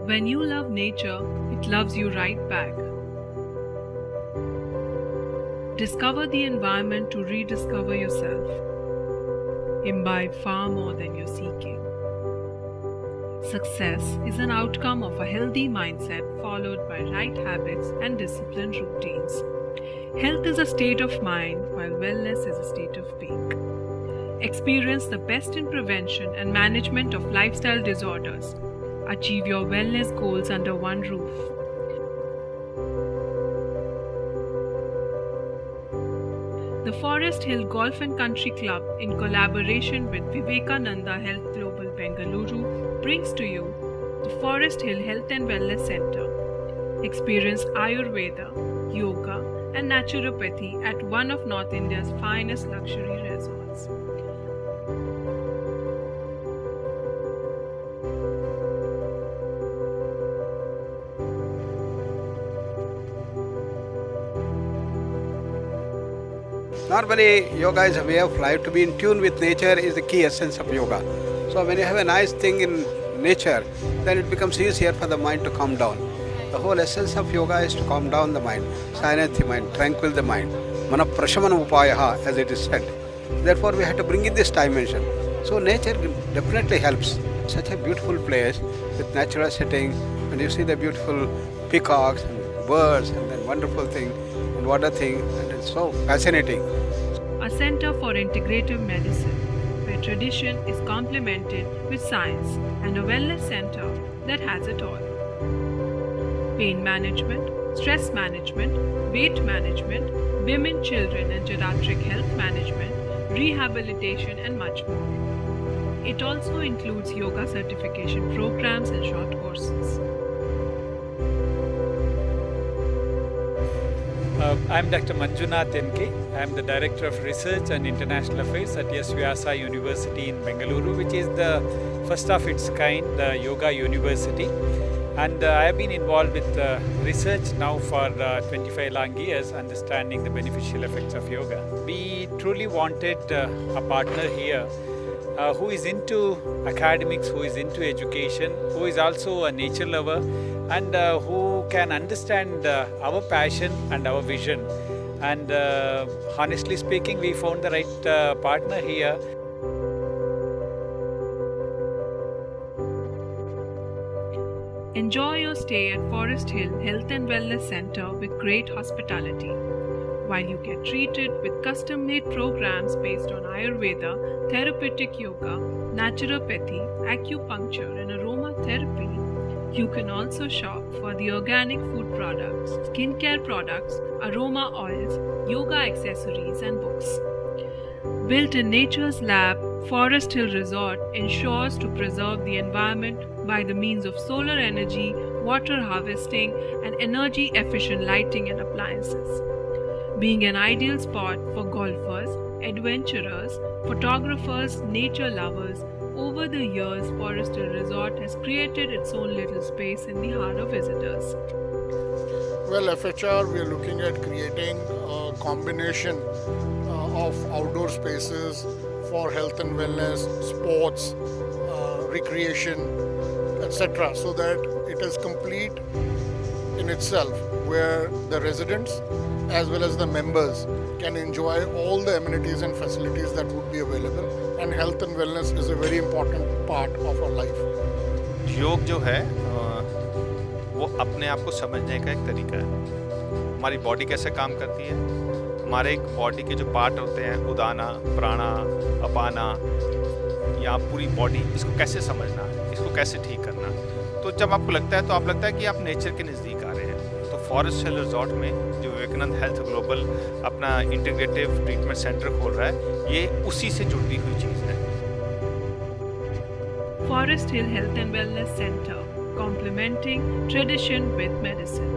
When you love nature, it loves you right back. Discover the environment to rediscover yourself. Imbibe far more than you're seeking. Success is an outcome of a healthy mindset followed by right habits and disciplined routines. Health is a state of mind, while wellness is a state of being. Experience the best in prevention and management of lifestyle disorders. Achieve your wellness goals under one roof. The Forest Hill Golf and Country Club, in collaboration with Vivekananda Health Global, Bangalore, brings to you the Forest Hill Health and Wellness Center. Experience Ayurveda, Yoga, and Naturopathy at one of North India's finest luxury resorts. Normally, yoga is a way of life. To be in tune with nature is the key essence of yoga. So when you have a nice thing in nature, then it becomes easier for the mind to calm down. The whole essence of yoga is to calm down the mind, silence the mind, tranquil the mind. Mana prashamana upayaha, as it is said. Therefore, we have to bring in this dimension. So nature definitely helps. Such a beautiful place with natural setting. When you see the beautiful peacocks and birds and then wonderful thing and water thing, and it's so fascinating. A center for integrative medicine, where tradition is complemented with science, and a wellness center that has it all. Pain management, stress management, weight management, women, children and geriatric health management, rehabilitation and much more. It also includes yoga certification programs and short courses. I'm Dr. Manjunath NK. I'm the Director of Research and International Affairs at S. Vyasa University in Bangalore, which is the first of its kind, the Yoga University. And I have been involved with research now for 25 long years, understanding the beneficial effects of yoga. We truly wanted a partner here who is into academics, who is into education, who is also a nature lover, and who can understand our passion and our vision. And honestly speaking, we found the right partner here. Enjoy your stay at Forest Hill Health and Wellness Center with great hospitality, while you get treated with custom-made programs based on Ayurveda, therapeutic yoga, naturopathy, acupuncture and aromatherapy. You can also shop for the organic food products, skincare products, aroma oils, yoga accessories and books. Built in nature's lab, Forest Hill Resort ensures to preserve the environment by the means of solar energy, water harvesting and energy-efficient lighting and appliances. Being an ideal spot for golfers, adventurers, photographers, nature lovers, over the years, Forest Hill Resort has created its own little space in the heart of visitors. Well, FHR, we are looking at creating a combination of outdoor spaces for health and wellness, sports, recreation, etc. so that it is complete in itself, where the residents as well as the members can enjoy all the amenities and facilities that would be available, and health and wellness is a very important part of our life. योग जो है वो अपने आप को समझने का एक तरीका है। हमारी बॉडी कैसे काम करती है, हमारे एक बॉडी के जो पार्ट होते हैं, उदाना, प्राणा, अपाना, या पूरी बॉडी, इसको कैसे समझना, इसको कैसे ठीक करना। तो जब आपको लगता है तो आप लगता है कि आप नेचर के नज़दीक आ रहे हैं। तो फॉरेस्ट हिल रिजॉर्ट में जो विवेकानंद हेल्थ ग्लोबल अपना इंटीग्रेटिव ट्रीटमेंट सेंटर खोल रहा है, ये उसी से जुड़ी हुई चीज़ है। Forest Hill Health and Wellness Center, complementing tradition with medicine.